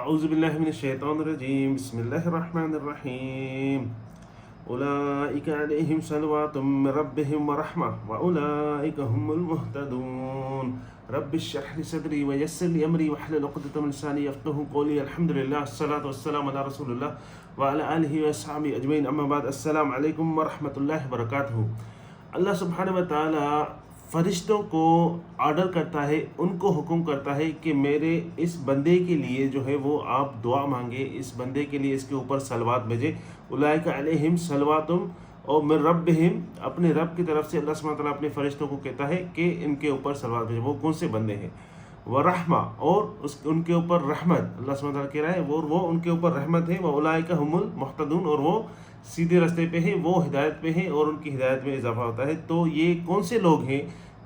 أعوذ بالله من الشيطان الرجيم بسم الله الرحمن الرحيم أولئك عليهم صلوات من ربهم ورحمة وأولئك هم المهتدون رب اشرح لي صدري ويسر لي أمري واحلل عقدة من لساني يفقهوا قولي الحمد لله الصلاة والسلام على رسول الله وعلى آله وصحبه أجمعين أما بعد السلام عليكم ورحمة الله وبركاته. اللہ سبحانہ و تعالیٰ فرشتوں کو آرڈر کرتا ہے، ان کو حکم کرتا ہے کہ میرے اس بندے کے لیے جو ہے وہ آپ دعا مانگے، اس بندے کے لیے اس کے اوپر صلوات بھیجے. اولئک علیہم صلواتم اور من ربہم، اپنے رب کی طرف سے اللہ سبحانہ تعالیٰ اپنے فرشتوں کو کہتا ہے کہ ان کے اوپر صلوات بھیجے. وہ کون سے بندے ہیں؟ ورحمہ، اور ان کے اوپر رحمت. اللہ سبحانہ تعالیٰ کہہ رہا ہے وہ ان کے اوپر رحمت ہے. واولئک هم المہتدون، اور وہ سیدھے راستے پہ ہیں، وہ ہدایت پہ ہیں اور ان کی ہدایت میں اضافہ ہوتا ہے. تو یہ کون سے لوگ ہیں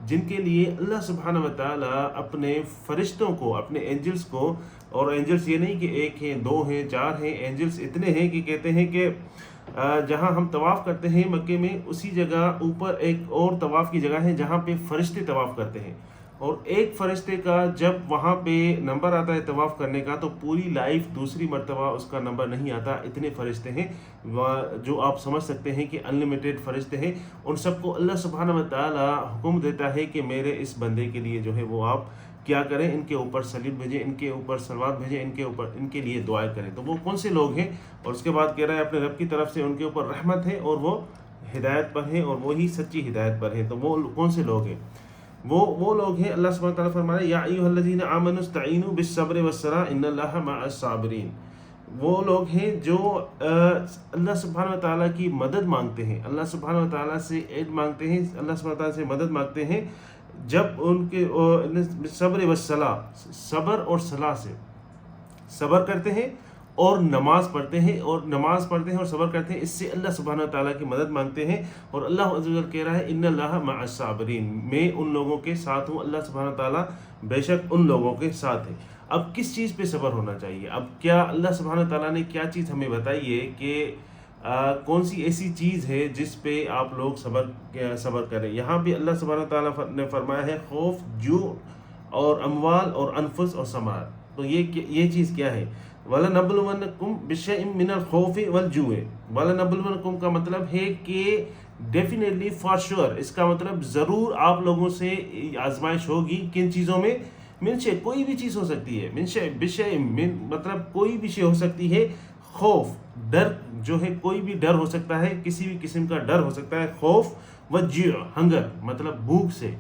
جن کے لیے اللہ سبحانہ و تعالیٰ اپنے فرشتوں کو، اپنے اینجلز کو، اور اینجلز یہ نہیں کہ ایک ہیں، دو ہیں، چار ہیں، اینجلز اتنے ہیں کہ کہتے ہیں کہ جہاں ہم طواف کرتے ہیں مکے میں، اسی جگہ اوپر ایک اور طواف کی جگہ ہے جہاں پہ فرشتے طواف کرتے ہیں، اور ایک فرشتے کا جب وہاں پہ نمبر آتا ہے طواف کرنے کا تو پوری لائف دوسری مرتبہ اس کا نمبر نہیں آتا. اتنے فرشتے ہیں جو آپ سمجھ سکتے ہیں کہ انلمیٹڈ فرشتے ہیں. ان سب کو اللہ سبحانہ و تعالیٰ حکم دیتا ہے کہ میرے اس بندے کے لیے جو ہے وہ آپ کیا کریں، ان کے اوپر صلیب بھیجیں، ان کے اوپر صلوات بھیجیں، ان کے لیے دعائیں کریں. تو وہ کون سے لوگ ہیں؟ اور اس کے بعد کہہ رہا ہے اپنے رب کی طرف سے ان کے اوپر رحمت ہے اور وہ ہدایت پر ہیں اور وہی سچی ہدایت پر ہیں. تو وہ کون سے لوگ ہیں؟ وہ لوگ ہیں، اللہ سبحانہ تعالیٰ فرما رہے ہیں یا ایھا الذین آمنوا استعینوا بالصبر والصلاۃ ان اللہ مع الصابرین. وہ لوگ ہیں جو اللہ سبحانہ و تعالیٰ کی مدد مانگتے ہیں، اللہ سبحانہ و تعالیٰ سے ایڈ مانگتے ہیں، اللہ سبحانہ و تعالیٰ سے مدد مانگتے ہیں جب ان کے صبر والصلاۃ، صبر اور صلاح سے صبر کرتے ہیں اور نماز پڑھتے ہیں اور صبر کرتے ہیں. اس سے اللہ سبحانہ و تعالیٰ کی مدد مانگتے ہیں. اور اللہ عز و جل کہہ رہا ہے ان اللہ مع الصابرین، میں ان لوگوں کے ساتھ ہوں. اللہ سبحانہ و تعالیٰ بے شک ان لوگوں کے ساتھ ہے. اب کس چیز پہ صبر ہونا چاہیے؟ اب کیا اللہ سبحانہ و تعالیٰ نے کیا چیز ہمیں بتائی ہے کہ کون سی ایسی چیز ہے جس پہ آپ لوگ صبر کریں؟ یہاں بھی اللہ سبحانہ و تعالیٰ نے فرمایا ہے خوف، جوع اور اموال اور انفس اور ثمرات. تو یہ چیز کیا ہے؟ وَلَنَبْلُوَنَّكُمْ بِشَيْءٍ مِّنَ الْخَوْفِ وَالْجُوعِ. وَلَنَبْلُوَنَّكُمْ کا مطلب ہے کہ ڈیفینیٹلی فار شور، اس کا مطلب ضرور آپ لوگوں سے آزمائش ہوگی. کن چیزوں میں؟ من شے، کوئی بھی چیز ہو سکتی ہے. من شے، بشے، من مطلب کوئی بھی شے ہو سکتی ہے. خوف، ڈر جو ہے، کوئی بھی ڈر ہو سکتا ہے، کسی بھی قسم کا ڈر ہو سکتا ہے. خوف، وجوع، ہنگر مطلب بھوک سے،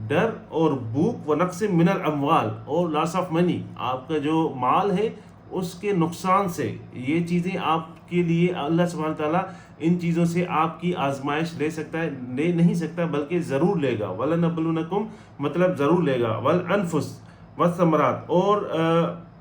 ڈر اور بھوک، ونقص من الاموال، اور لاس آف منی، آپ کا جو مال ہے اس کے نقصان سے. یہ چیزیں آپ کے لیے اللہ سبحانہ تعالیٰ ان چیزوں سے آپ کی آزمائش لے نہیں سکتا بلکہ ضرور لے گا. وَلَنَبْلُونَكُمْ مطلب ضرور لے گا. وَالْأَنفُسِ وَالثَّمَرَاتِ، اور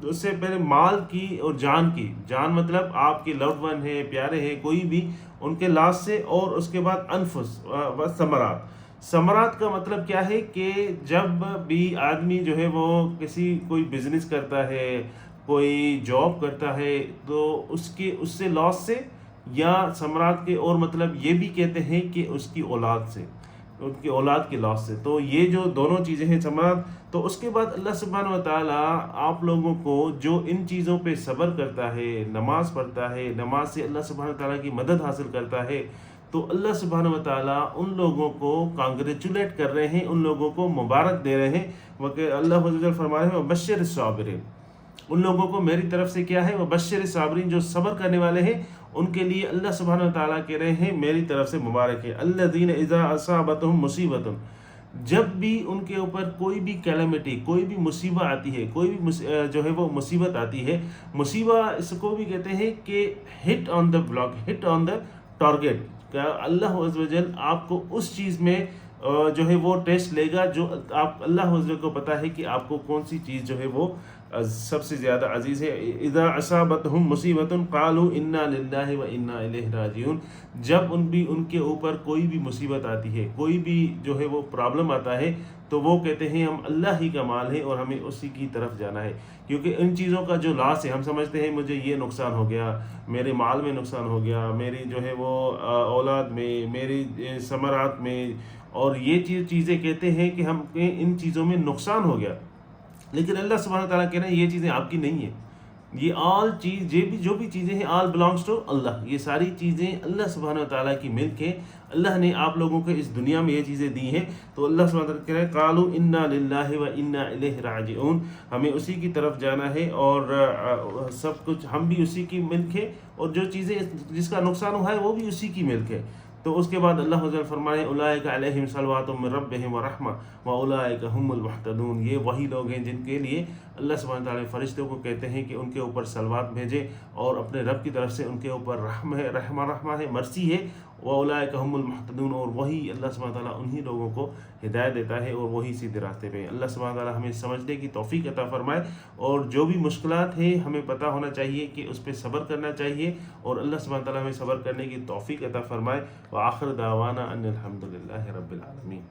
اس سے پہلے مال کی اور جان کی. جان مطلب آپ کے لوڈ ون ہے، پیارے ہیں، کوئی بھی، ان کے لاس سے. اور اس کے بعد انفس وَالثَّمَرَاتِ. ثمرات کا مطلب کیا ہے کہ جب بھی آدمی جو ہے وہ کوئی بزنس کرتا ہے، کوئی جاب کرتا ہے، تو اس سے لاس سے، یا ثمرات کے اور مطلب یہ بھی کہتے ہیں کہ اس کی اولاد سے، ان کی اولاد کے لاس سے. تو یہ جو دونوں چیزیں ہیں ثمرات. تو اس کے بعد اللہ سبحانہ و تعالیٰ آپ لوگوں کو جو ان چیزوں پہ صبر کرتا ہے، نماز پڑھتا ہے، نماز سے اللہ سبحانہ و تعالیٰ کی مدد حاصل کرتا ہے، تو اللہ سبحانہ و تعالیٰ ان لوگوں کو کانگریچولیٹ کر رہے ہیں، ان لوگوں کو مبارک دے رہے ہیں. اللہ عز و جل فرما رہے ہیں وَبَشِّرِ الصَّابِرِينَ، ان لوگوں کو میری طرف سے کیا ہے؟ وَبَشِّرِ الصَّابِرِينَ، جو صبر کرنے والے ہیں ان کے لیے اللہ سبحانہ و تعالیٰ کہہ رہے ہیں میری طرف سے مبارک ہے. الَّذِينَ إِذَا أَصَابَتْهُمْ مُصِيبَةٌ، جب بھی ان کے اوپر کوئی بھی کیلمٹی، کوئی بھی مصیبت آتی ہے، کوئی بھی جو ہے وہ مصیبت آتی ہے. مصیبت اس کو بھی کہتے ہیں کہ ہٹ آن the block, hit on the target. اللہ عز و جل آپ کو اس چیز میں جو ہے وہ ٹیسٹ لے گا جو آپ، اللہ عز و جل کو پتا ہے کہ آپ کو کون سی چیز جو ہے وہ سب سے زیادہ عزیز ہے. اذا اصابتهم مصیبت قالوا انا للہ وانا الیہ راجعون، جب ان کے اوپر کوئی بھی مصیبت آتی ہے، کوئی بھی جو ہے وہ پرابلم آتا ہے، تو وہ کہتے ہیں ہم اللہ ہی کا مال ہے اور ہمیں اسی کی طرف جانا ہے. کیونکہ ان چیزوں کا جو لاس ہے، ہم سمجھتے ہیں مجھے یہ نقصان ہو گیا، میرے مال میں نقصان ہو گیا، میری جو ہے وہ اولاد میں، میری ثمرات میں، اور یہ چیزیں کہتے ہیں کہ ہم ان چیزوں میں نقصان ہو گیا. لیکن اللہ سبحانہ تعالیٰ کہہ رہے ہیں یہ چیزیں آپ کی نہیں ہیں، یہ آل چیز جو بھی چیزیں ہیں آل بلانگس ٹو اللہ، یہ ساری چیزیں اللہ سبحانہ و تعالیٰ کی ملک ہے. اللہ نے آپ لوگوں کو اس دنیا میں یہ چیزیں دی ہیں. تو اللہ سبحانہ و تعالیٰ کہہ رہے ہیں قالوا انا للہ و انا الیہ راجعون، ہمیں اسی کی طرف جانا ہے اور سب کچھ ہم بھی اسی کی ملک ہے، اور جو چیزیں جس کا نقصان ہوا ہے وہ بھی اسی کی ملک ہے. تو اس کے بعد اللہ عز و جل فرمائے اولئک علیہم صلوات من ربہم ورحمہ واولئک هم المہتدون، یہ وہی لوگ ہیں جن کے لیے اللہ سبحانہ تعالیٰ فرشتوں کو کہتے ہیں کہ ان کے اوپر صلوات بھیجے، اور اپنے رب کی طرف سے ان کے اوپر رحمہ ہے، مرسی ہے. واولئک هم المہتدون، اور وہی اللہ سبحانہ تعالیٰ انہی لوگوں کو ہدایت دیتا ہے اور وہی سیدھے راستے پہ ہیں. اللہ سبحانہ تعالیٰ ہمیں سمجھنے کی توفیق عطا فرمائے، اور جو بھی مشکلات ہیں ہمیں پتہ ہونا چاہیے کہ اس پہ صبر کرنا چاہیے، اور اللہ سبحانہ تعالیٰ ہمیں صبر کرنے کی توفیق عطا فرمائے. وآخر دعوانا ان الحمد للہ رب العالمین.